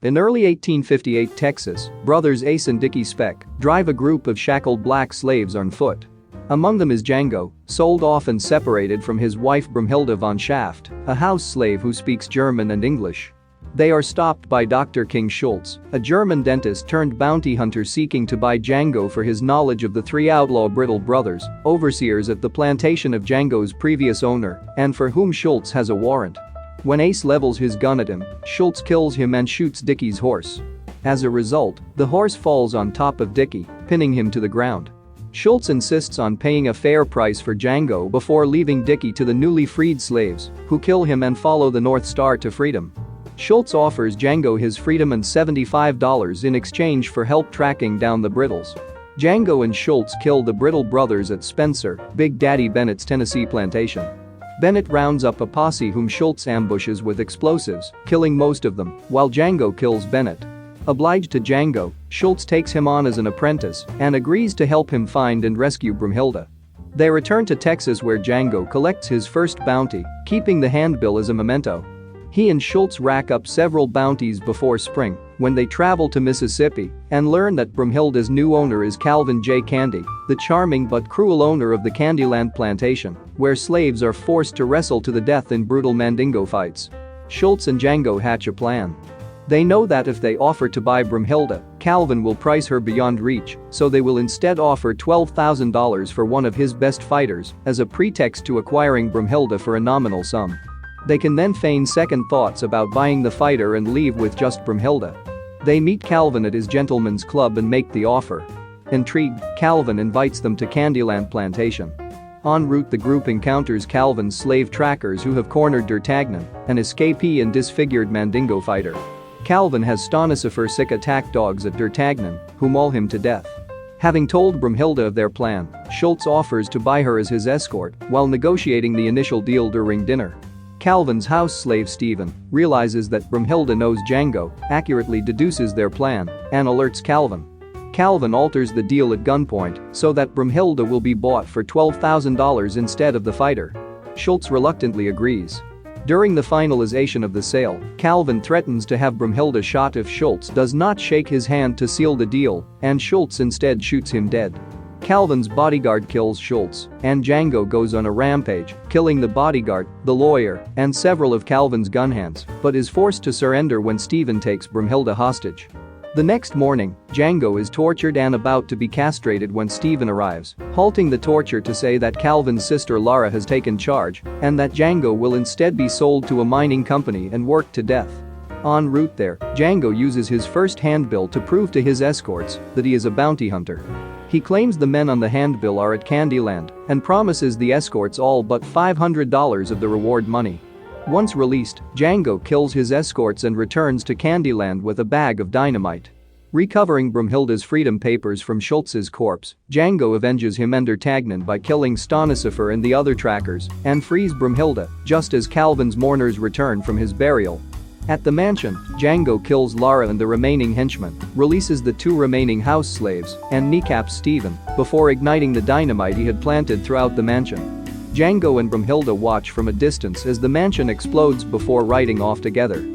In early 1858 Texas, brothers Ace and Dickie Speck drive a group of shackled black slaves on foot. Among them is Django, sold off and separated from his wife Brumhilde von Schaft, a house slave who speaks German and English. They are stopped by Dr. King Schultz, a German dentist turned bounty hunter seeking to buy Django for his knowledge of the three outlaw Brittle brothers, overseers at the plantation of Django's previous owner, and for whom Schultz has a warrant. When Ace levels his gun at him, Schultz kills him and shoots Dickie's horse. As a result, the horse falls on top of Dickie, pinning him to the ground. Schultz insists on paying a fair price for Django before leaving Dickie to the newly freed slaves, who kill him and follow the North Star to freedom. Schultz offers Django his freedom and $75 in exchange for help tracking down the Brittles. Django and Schultz kill the Brittle brothers at Spencer, Big Daddy Bennett's Tennessee plantation. Bennett rounds up a posse whom Schultz ambushes with explosives, killing most of them, while Django kills Bennett. Obliged to Django, Schultz takes him on as an apprentice and agrees to help him find and rescue Brumhilde. They return to Texas where Django collects his first bounty, keeping the handbill as a memento. He and Schultz rack up several bounties before spring, when they travel to Mississippi and learn that Brumhilde's new owner is Calvin J. Candy, the charming but cruel owner of the Candyland plantation, where slaves are forced to wrestle to the death in brutal Mandingo fights. Schultz and Django hatch a plan. They know that if they offer to buy Brumhilde, Calvin will price her beyond reach, so they will instead offer $12,000 for one of his best fighters as a pretext to acquiring Brumhilde for a nominal sum. They can then feign second thoughts about buying the fighter and leave with just Brumhilde. They meet Calvin at his gentleman's club and make the offer. Intrigued, Calvin invites them to Candyland plantation. En route, the group encounters Calvin's slave trackers who have cornered D'Artagnan, an escapee and disfigured Mandingo fighter. Calvin has Stanislaus attack dogs at D'Artagnan, who maul him to death. Having told Brumhilde of their plan, Schultz offers to buy her as his escort while negotiating the initial deal during dinner. Calvin's house slave Stephen realizes that Brumhilde knows Django, accurately deduces their plan, and alerts Calvin. Calvin alters the deal at gunpoint so that Brumhilde will be bought for $12,000 instead of the fighter. Schultz reluctantly agrees. During the finalization of the sale, Calvin threatens to have Brumhilde shot if Schultz does not shake his hand to seal the deal, and Schultz instead shoots him dead. Calvin's bodyguard kills Schultz, and Django goes on a rampage, killing the bodyguard, the lawyer, and several of Calvin's gun hands, but is forced to surrender when Stephen takes Brumhilde hostage. The next morning, Django is tortured and about to be castrated when Stephen arrives, halting the torture to say that Calvin's sister Lara has taken charge and that Django will instead be sold to a mining company and worked to death. En route there, Django uses his first handbill to prove to his escorts that he is a bounty hunter. He claims the men on the handbill are at Candyland and promises the escorts all but $500 of the reward money. Once released, Django kills his escorts and returns to Candyland with a bag of dynamite. Recovering Brumhilde's freedom papers from Schultz's corpse, Django avenges him and D'Artagnan by killing Stanislaus and the other trackers and frees Brumhilde just as Calvin's mourners return from his burial. At the mansion, Django kills Lara and the remaining henchmen, releases the two remaining house slaves, and kneecaps Stephen before igniting the dynamite he had planted throughout the mansion. Django and Brumhilde watch from a distance as the mansion explodes before riding off together.